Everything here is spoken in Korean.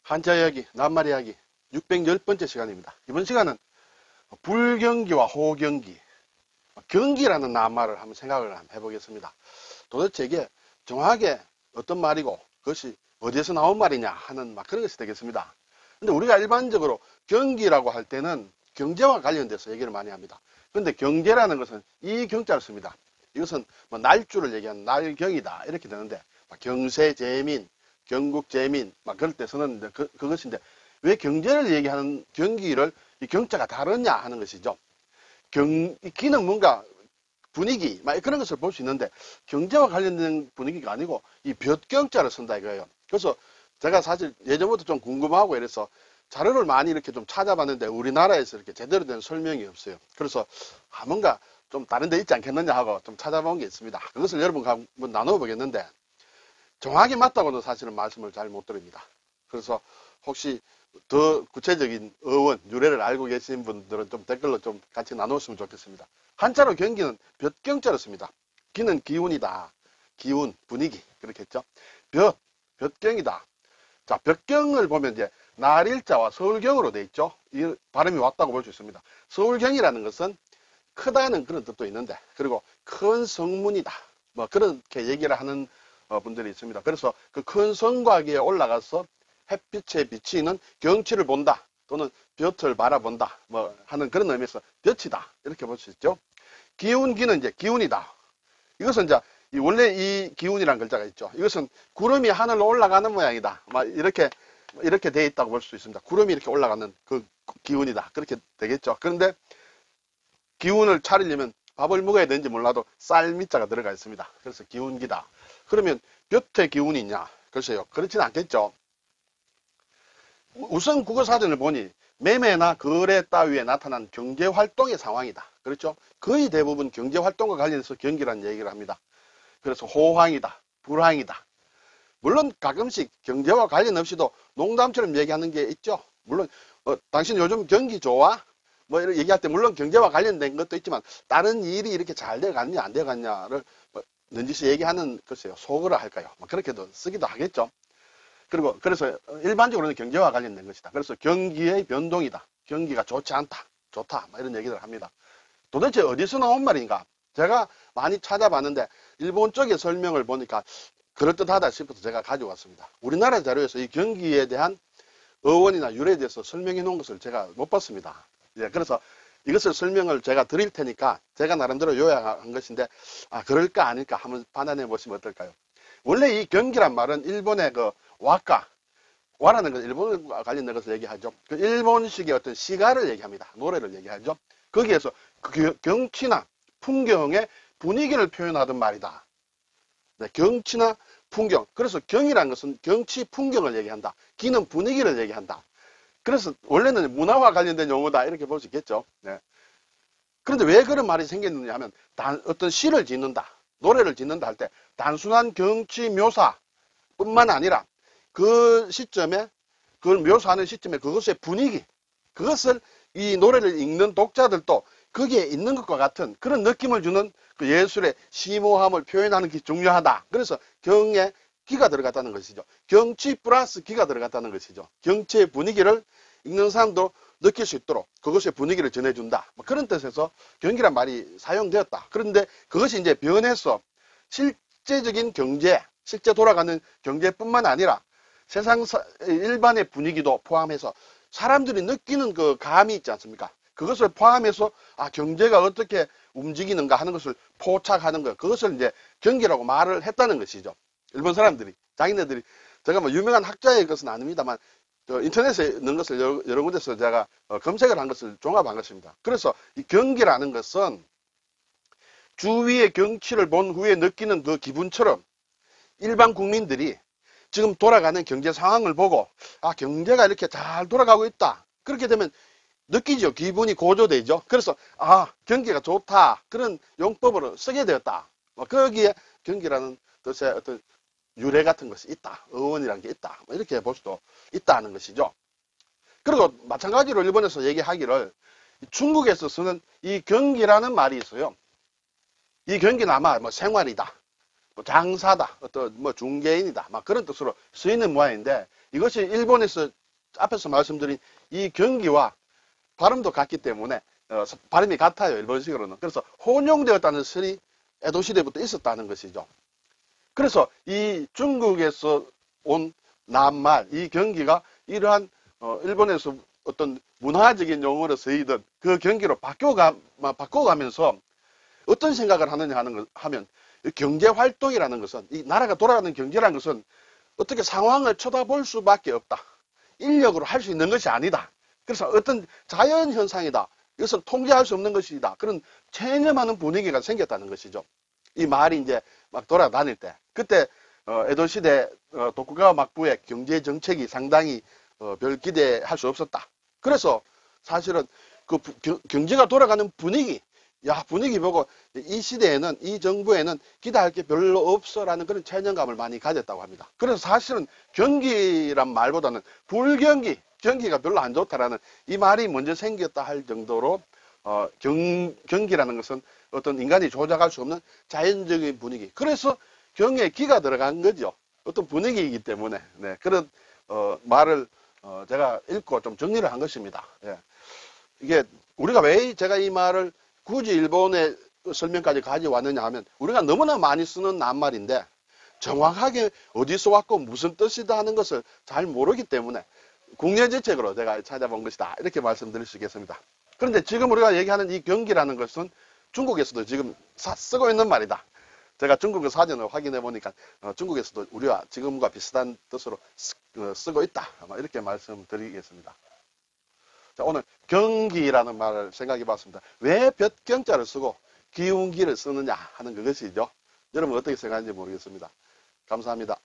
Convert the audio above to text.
한자 이야기, 낱말 이야기 610번째 시간입니다. 이번 시간은 불경기와 호경기, 경기라는 낱말을 한번 생각을 한번 해보겠습니다. 도대체 이게 정확하게 어떤 말이고 그것이 어디에서 나온 말이냐 하는 그런 것이 되겠습니다. 근데 우리가 일반적으로 경기라고 할 때는 경제와 관련돼서 얘기를 많이 합니다. 그런데 경제라는 것은 이 경자를 씁니다. 이것은 날주를 얘기하는 날경이다 이렇게 되는데 경세제민, 경국제민 그럴 때 쓰는 그것인데 왜 경제를 얘기하는 경기를 이 경자가 다르냐 하는 것이죠. 이 기는 뭔가 분위기 그런 것을 볼 수 있는데 경제와 관련된 분위기가 아니고 이 볕경자를 쓴다 이거예요. 그래서 제가 사실 예전부터 좀 궁금하고 이래서 자료를 많이 이렇게 좀 찾아봤는데 우리나라에서 이렇게 제대로 된 설명이 없어요. 그래서 뭔가 좀 다른 데 있지 않겠느냐 하고 좀 찾아본 게 있습니다. 그것을 여러분과 한번 나눠 보겠는데 정확히 맞다고는 사실은 말씀을 잘 못 드립니다. 그래서 혹시 더 구체적인 어원, 유래를 알고 계신 분들은 좀 댓글로 좀 같이 나눴으면 좋겠습니다. 한자로 경기는 볕경자로 씁니다. 기는 기운이다. 기운, 분위기 그렇게 했죠. 볕경이다. 자, 볕경을 보면 이제 날일자와 서울경으로 돼 있죠. 이 발음이 왔다고 볼 수 있습니다. 서울경이라는 것은 크다는 그런 뜻도 있는데 그리고 큰 성문이다. 그렇게 얘기를 하는 분들이 있습니다. 그래서 그 큰 성곽 위에 올라가서 햇빛에 비치는 경치를 본다 또는 볕을 바라본다 하는 그런 의미에서 볕이다 이렇게 볼 수 있죠. 기운기는 이제 기운이다. 이것은 이제 원래 이 기운이라는 글자가 있죠. 이것은 구름이 하늘로 올라가는 모양이다. 이렇게 돼 있다고 볼 수 있습니다. 구름이 이렇게 올라가는 그 기운이다. 그렇게 되겠죠. 그런데 기운을 차리려면 밥을 먹어야 되는지 몰라도 쌀미자가 들어가 있습니다. 그래서 기운기다. 그러면 볕의 기운이 있냐? 글쎄요. 그렇지는 않겠죠. 우선 국어사전을 보니 매매나 거래 따위에 나타난 경제활동의 상황이다. 그렇죠? 거의 대부분 경제활동과 관련해서 경기라는 얘기를 합니다. 그래서 호황이다. 불황이다. 물론 가끔씩 경제와 관련 없이도 농담처럼 얘기하는 게 있죠. 물론 당신 요즘 경기 좋아? 이렇게 얘기할 때 물론 경제와 관련된 것도 있지만 다른 일이 이렇게 잘 돼갔냐 안 돼갔냐를 넌지시 얘기하는 글쎄요. 속어라 할까요? 그렇게도 쓰기도 하겠죠. 그리고 그래서 일반적으로는 경제와 관련된 것이다. 그래서 경기의 변동이다. 경기가 좋지 않다. 좋다. 이런 얘기를 합니다. 도대체 어디서 나온 말인가? 제가 많이 찾아봤는데 일본 쪽의 설명을 보니까 그럴듯하다 싶어서 제가 가져왔습니다. 우리나라 자료에서 이 경기에 대한 어원이나 유래에 대해서 설명해 놓은 것을 제가 못 봤습니다. 그래서 이것을 설명을 제가 드릴 테니까 제가 나름대로 요약한 것인데 그럴까 아닐까 한번 판단해 보시면 어떨까요? 원래 이 경기란 말은 일본의 그 와라는 건 일본과 관련된 것을 얘기하죠. 그 일본식의 어떤 시가를 얘기합니다. 노래를 얘기하죠. 거기에서 그 경치나 풍경의 분위기를 표현하던 말이다. 네, 경치나 풍경. 그래서 경이라는 것은 경치, 풍경을 얘기한다. 기는 분위기를 얘기한다. 그래서 원래는 문화와 관련된 용어다 이렇게 볼 수 있겠죠. 네. 그런데 왜 그런 말이 생겼느냐 하면 어떤 시를 짓는다, 노래를 짓는다 할 때 단순한 경치 묘사 뿐만 아니라 그 시점에 그걸 묘사하는 시점에 그것의 분위기, 그것을 이 노래를 읽는 독자들도 거기에 있는 것과 같은 그런 느낌을 주는 그 예술의 심오함을 표현하는 게 중요하다. 그래서 경에 기가 들어갔다는 것이죠. 경치 플러스 기가 들어갔다는 것이죠. 경치의 분위기를 읽는 사람도 느낄 수 있도록 그것의 분위기를 전해준다. 그런 뜻에서 경기란 말이 사용되었다. 그런데 그것이 이제 변해서 실제적인 경제, 실제 돌아가는 경제뿐만 아니라 세상 일반의 분위기도 포함해서 사람들이 느끼는 그 감이 있지 않습니까? 그것을 포함해서 경제가 어떻게 움직이는가 하는 것을 포착하는 것, 그것을 이제 경기라고 말을 했다는 것이죠. 일본 사람들이 자기네들이 제가 유명한 학자의 것은 아닙니다만 인터넷에 있는 것을 여러 군데서 제가 검색을 한 것을 종합한 것입니다. 그래서 이 경기라는 것은 주위의 경치를 본 후에 느끼는 그 기분처럼 일반 국민들이 지금 돌아가는 경제 상황을 보고 경제가 이렇게 잘 돌아가고 있다. 그렇게 되면 느끼죠. 기분이 고조되죠. 그래서 경기가 좋다. 그런 용법으로 쓰게 되었다. 거기에 경기라는 뜻의 어떤 유래 같은 것이 있다. 어원이라는 게 있다. 이렇게 볼 수도 있다는 것이죠. 그리고 마찬가지로 일본에서 얘기하기를 중국에서 쓰는 이 경기라는 말이 있어요. 이 경기는 아마 생활이다. 뭐 장사다, 어떤 뭐 중개인이다, 막 그런 뜻으로 쓰이는 모양인데 이것이 일본에서 앞에서 말씀드린 이 경기와 발음도 같기 때문에 발음이 같아요. 일본식으로는. 그래서 혼용되었다는 설이 에도 시대부터 있었다는 것이죠. 그래서 이 중국에서 온 낱말, 이 경기가 이러한 일본에서 어떤 문화적인 용어로 쓰이던 그 경기로 바꿔가면서 어떤 생각을 하느냐 하면 경제 활동이라는 것은 이 나라가 돌아가는 경제라는 것은 어떻게 상황을 쳐다볼 수밖에 없다. 인력으로 할 수 있는 것이 아니다. 그래서 어떤 자연 현상이다. 이것은 통제할 수 없는 것이다. 그런 체념하는 분위기가 생겼다는 것이죠. 이 말이 이제 막 돌아다닐 때 그때 에도 시대 도쿠가와 막부의 경제 정책이 상당히 별 기대할 수 없었다. 그래서 사실은 그 경제가 돌아가는 분위기, 분위기 보고 이 시대에는 이 정부에는 기대할 게 별로 없어라는 그런 체념감을 많이 가졌다고 합니다. 그래서 사실은 경기란 말보다는 불경기, 경기가 별로 안 좋다라는 이 말이 먼저 생겼다 할 정도로 경기라는 것은 어떤 인간이 조작할 수 없는 자연적인 분위기. 그래서 경에 기가 들어간 거죠. 어떤 분위기이기 때문에 그런 말을 제가 읽고 좀 정리를 한 것입니다. 예. 이게 우리가 왜 제가 이 말을 굳이 일본의 설명까지 가져왔느냐 하면 우리가 너무나 많이 쓰는 낱말인데 정확하게 어디서 왔고 무슨 뜻이다 하는 것을 잘 모르기 때문에 국내지책으로 제가 찾아본 것이다. 이렇게 말씀드릴 수 있겠습니다. 그런데 지금 우리가 얘기하는 이 경기라는 것은 중국에서도 지금 쓰고 있는 말이다. 제가 중국의 사전을 확인해 보니까 중국에서도 우리와 지금과 비슷한 뜻으로 쓰고 있다. 아마 이렇게 말씀드리겠습니다. 자, 오늘 경기라는 말을 생각해 봤습니다. 왜 볕경자를 쓰고 기운기를 쓰느냐 하는 그것이죠. 여러분 어떻게 생각하는지 모르겠습니다. 감사합니다.